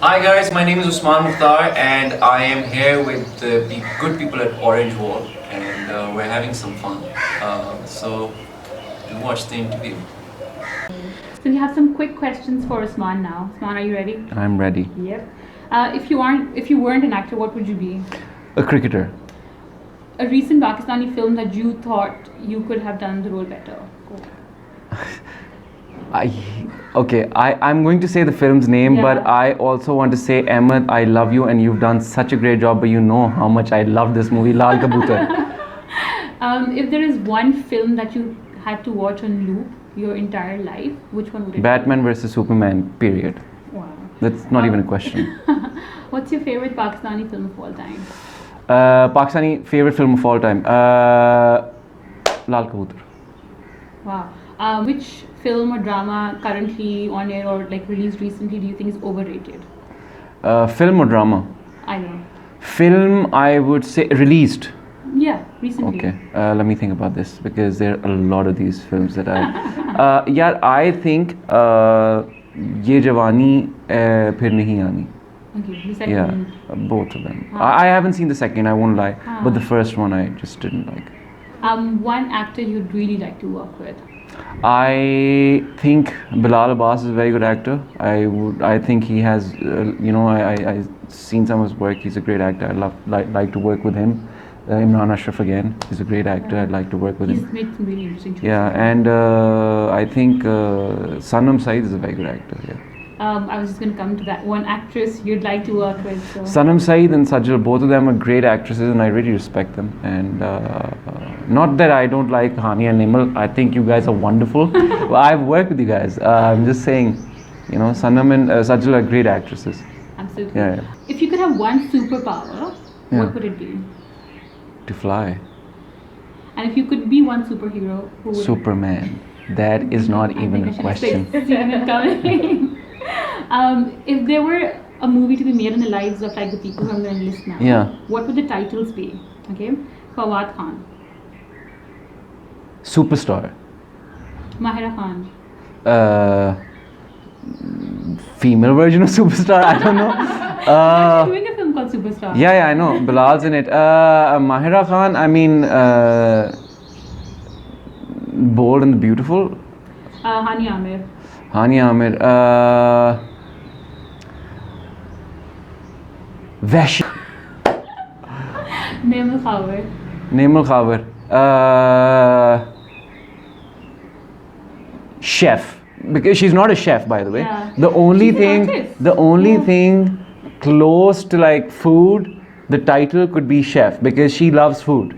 Hi guys, my name is Usman Mukhtar and I am here with the good people at Orange Wall and we're having some fun. So do watch the interview. So we have some quick questions for Usman now. Usman, are you ready? I'm ready. Yep. If you weren't an actor, what would you be? A cricketer. A recent Pakistani film that you thought you could have done the role better. Go. I'm going to say the film's name, Yeah. but I also want to say, Ahmed, I love you and you've done such a great job, but you know how much I love this movie, Lal Kabutar. If there is one film that you had to watch on loop your entire life, which one would it Batman vs Superman, period. be? Wow. That's not even a question. What's your favorite Pakistani film of all time? Pakistani favorite film of all time, Lal Kabutar. Wow. Which film or drama currently on air or like released recently do you think is overrated? Film or drama? I don't know. Film, I would say released. Yeah, recently. Okay, let me think about this because there are a lot of these films that I think Ye Jawani Phir Nahi Aani. Okay, the second Yeah, one. both of them. I haven't seen the second, I won't lie, but the Ah. first one I just didn't like. One actor you'd really like to work with? I think Bilal Abbas is a very good actor. I think he has, I've seen some of his work. He's a great actor. I'd like to work with him. Imran Ashraf again. He's a great actor. I'd like to work with He's him. made some really interesting choices. Yeah, and I think Sanam Saeed is a very good actor. Yeah. I was just going to come to that. One actress you'd like to work with. So. Sanam Saeed and Sajal, both of them are great actresses, and I really respect them. And not that I don't like Hani and Nimal. I think you guys are wonderful. Well, I've worked with you guys. I'm just saying, Sanam and Sajal are great actresses. Absolutely. Yeah. If you could have one superpower, Yeah. what would it be? To fly. And if you could be one superhero, who would Superman. That is not even a question. If there were a movie to be made in the lives of like the people who I'm going to list now, Yeah. what would the titles be? Okay, Fawad Khan, Superstar. Mahira Khan, Female version of Superstar. I don't know. actually doing a film called Superstar. Yeah, I know. Bilal's in it. Mahira Khan, I mean, Bold and the Beautiful. Hani Amir, Hani Amir. Vash. Namal Khawer, Namal Khawer. Chef. Because she's not a chef, by the way. Yeah. The only She's an thing, artist. the only Yeah. thing close to like food, the title could be chef because she loves food.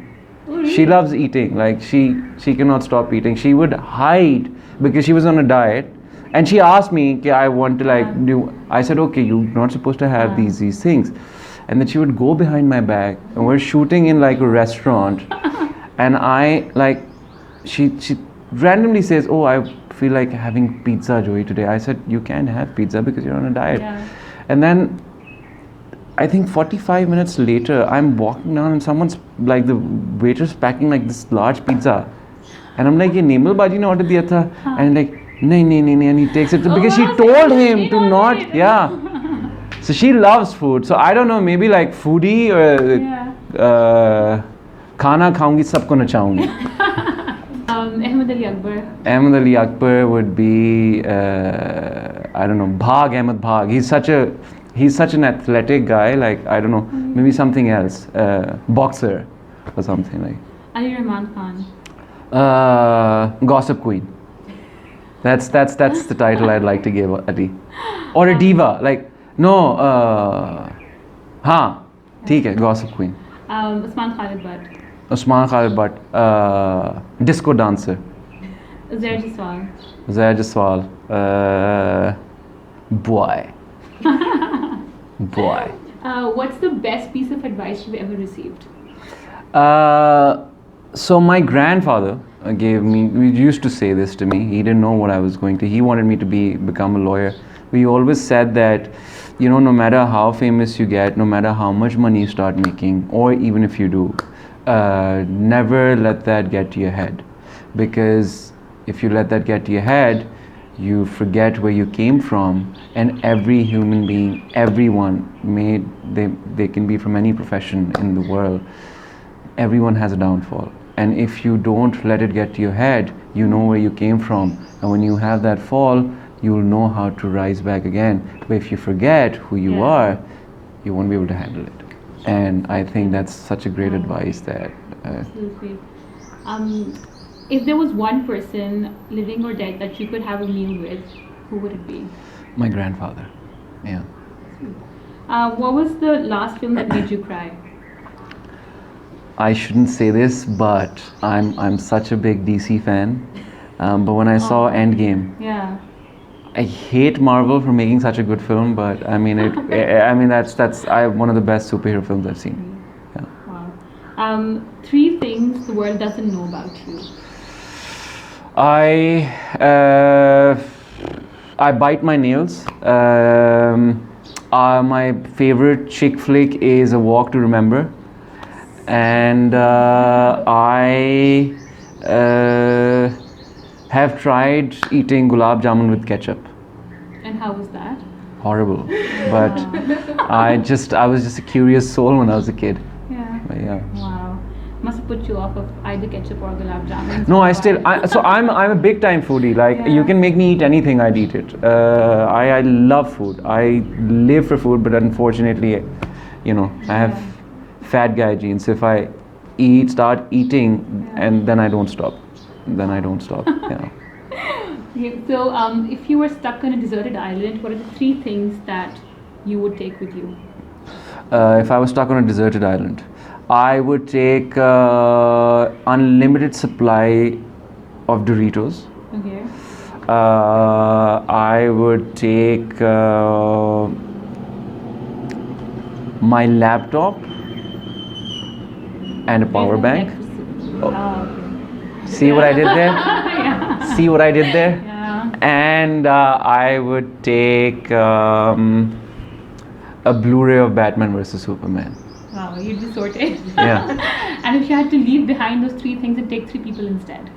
Oh, really? She loves eating. Like she cannot stop eating. She would hide because she was on a diet, and she asked me, "Okay, I want to like do." I said, "Okay, you're not supposed to have these things," and then she would go behind my back, and we're shooting in like a restaurant, and I like, she randomly says, "Oh, I feel like having pizza, Joey, today." I said, "You can't have pizza because you're on a diet," Yeah. and then. I think 45 minutes later, I'm walking down and someone's like, the waiter's packing like this large pizza. And I'm like, "Ye Nimal Baji ne order diya tha." And like, "Nahi," and he takes it because she wow, so told she him to ordered not, it. yeah. So she loves food. So I don't know, maybe like foodie or khana khaungi, sabko nachaungi. Ahmed Ali Akbar, Ahmed Ali Akbar would be, I don't know, Bhag, Ahmed Bhag. He's such an athletic guy, like, I don't know, maybe something else, boxer or something like. Ali Rahman Khan, Gossip Queen. That's the title I'd like to give Ali. Or a diva, like, no, theek hai, Gossip Queen. Usman Khalid Butt, Usman Khalid Butt, disco dancer. Zair Jaswal, Zair Jaswal, boy. Boy. What's the best piece of advice you've ever received? So my grandfather we used to say this to me. He didn't know what I was going to. He wanted me to become a lawyer. We always said that, no matter how famous you get, no matter how much money you start making, or even if you do, never let that get to your head. Because if you let that get to your head, you forget where you came from, and every human being, everyone, they can be from any profession in the world, everyone has a downfall. And if you don't let it get to your head, you know where you came from, and when you have that fall, you will know how to rise back again. But if you forget who you are, you won't be able to handle it. And I think that's such a great advice that Absolutely. If there was one person, living or dead, that you could have a meal with, who would it be? my grandfather. Yeah. What was the last film that made you cry? I shouldn't say this, but I'm such a big DC fan. But when I saw Endgame, Yeah. I hate Marvel for making such a good film, but I mean that's one of the best superhero films I've seen. Yeah. Wow. 3 things the world doesn't know about you. I bite my nails. My favorite chick flick is A Walk to Remember, and I have tried eating gulab jamun with ketchup. And how was that? Horrible, but I was just a curious soul when I was a kid. Yeah. But yeah. Wow. Must have put you off of either ketchup or gulab jamun. No, I'm a big time foodie. Like you can make me eat anything, I'd eat it. I love food. I live for food, but unfortunately, I have fat guy genes. So if I start eating, and then I don't stop. Yeah. Okay, so if you were stuck on a deserted island, what are the 3 things that you would take with you? If I was stuck on a deserted island, I would take unlimited supply of Doritos. Okay. I would take my laptop and a power bank. Okay. See what I did there? Yeah. See what I did there? Yeah. And I would take a Blu-ray of Batman vs Superman. Wow, you'd be sorted. Yeah. And if you had to leave behind those 3 things and take 3 people instead?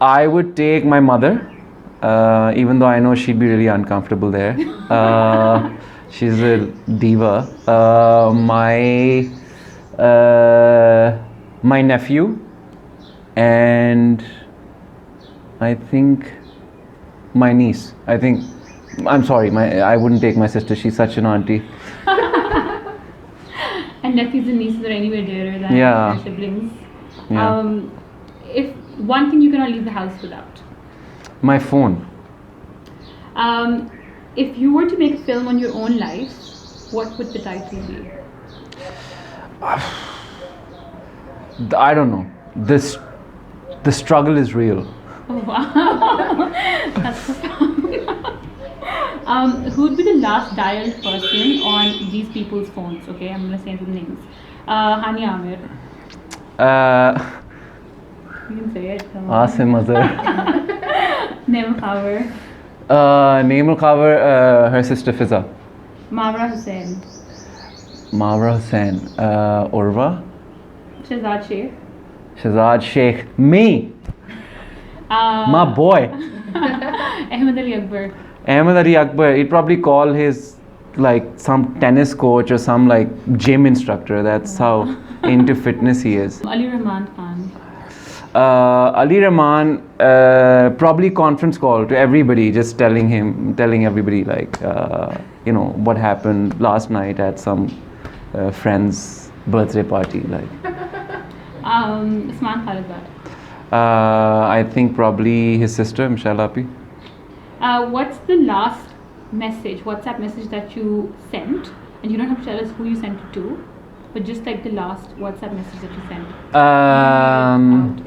I would take my mother, even though I know she'd be really uncomfortable there. She's a diva. My nephew, and I think my niece. I'm sorry, I wouldn't take my sister. She's such an auntie. And nephews and nieces are anywhere dearer than Yeah. their siblings. Yeah. If one thing you cannot leave the house without. My phone. If you were to make a film on your own life, what would the title be? I don't know. The struggle is real. Oh wow, that's profound. Who would be the last dialed person on these people's phones? Okay, I'm gonna say the names. Hani Amir. You can say it. Come on. Asim Azhar. Neem Khabar. Naimul Khabar, her sister Fiza. Mawra Hussain. Mawra Hussain. Urva. Shahzad Sheikh. Shahzad Sheikh. Me. My boy. Ahmed Ali Akbar. Ahmed Ali Akbar. He'd probably call his some tennis coach or some gym instructor. That's how into fitness he is. Ali Rahman Khan. Ali Rahman, probably conference call to everybody, just telling everybody what happened last night at some friend's birthday party. Usman Mukhtar. I think probably his sister, Michelle Api. What's the last WhatsApp message that you sent? And you don't have to tell us who you sent it to, but just the last WhatsApp message that you sent.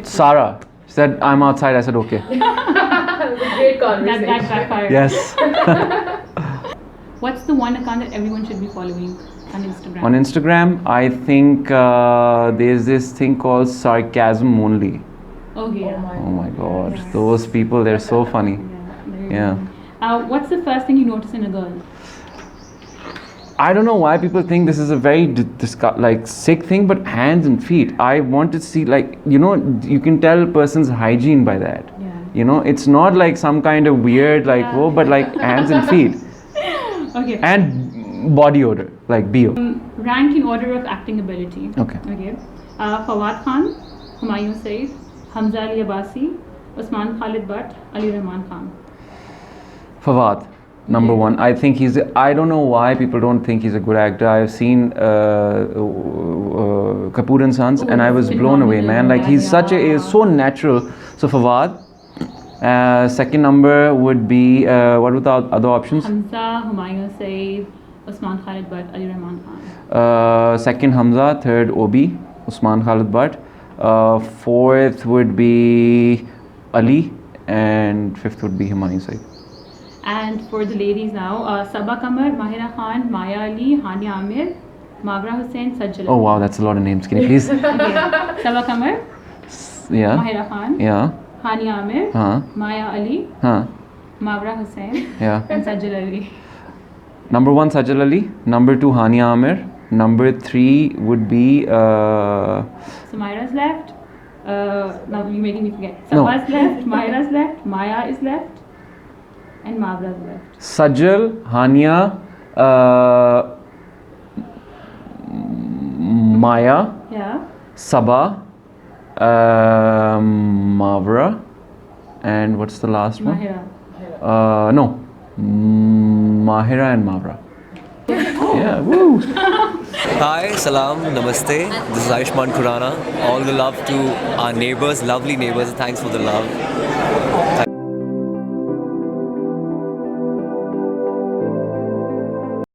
Sarah said, "I'm outside." I said, "Okay." Great conversation. That backfired. Yes. What's the one account that everyone should be following on Instagram? On Instagram, I think there's this thing called Sarcasm Only. Okay. Yeah. Oh my God, those people, they're so funny. Yeah. What's the first thing you notice in a girl? I don't know why people think this is a very sick thing, but hands and feet. I want to see you can tell a person's hygiene by that. You know, it's not like some kind of weird like whoa, but like hands and feet Okay. and body odor like bo. Rank in order of acting ability. Okay. Okay. Fawad Khan, Hocane Saeed, Shahzad Aly, Usman Khalid Butt, Ali Rahman Khan. Fawad, number one. I think he's. I don't know why people don't think he's a good actor. I've seen Kapoor and Sons, and I was blown away, man. Like he's he's so natural. So Fawad. Second number would be what were the other options? Hamza, Hocane Saeed, Usman Khalid Butt, Ali Rahman Khan. Second Hamza, third Obi, Usman Khalid Butt. Fourth would be Ali, and fifth would be Hocane Saeed. And for the ladies now, Sabah Kamar, Mahira Khan, Maya Ali, Hania Amir, Mawra Hussain, Sajal Aly. Oh wow, that's a lot of names. Can you please? Okay. Sabah Kamar, Yeah. Mahira Khan, Yeah. Hania Amir, Maya Ali, Mawra Hussain, Yeah. and Sajal Aly. Number one, Sajal Ali. Number two, Hania Amir. Number three would be. So Mahira's left. Now you're making me forget. No. Sabah's left, Mahira's left, Maya is left, and Mawra's left. Sajal, Hania, Maya, Yeah. Sabah, Mawra, and what's the last one? Mahira. No, Mahira and Mawra. Yeah, woo! Hi, salam, namaste. This is Ayesha Khurana. All the love to our neighbors, lovely neighbors. Thanks for the love.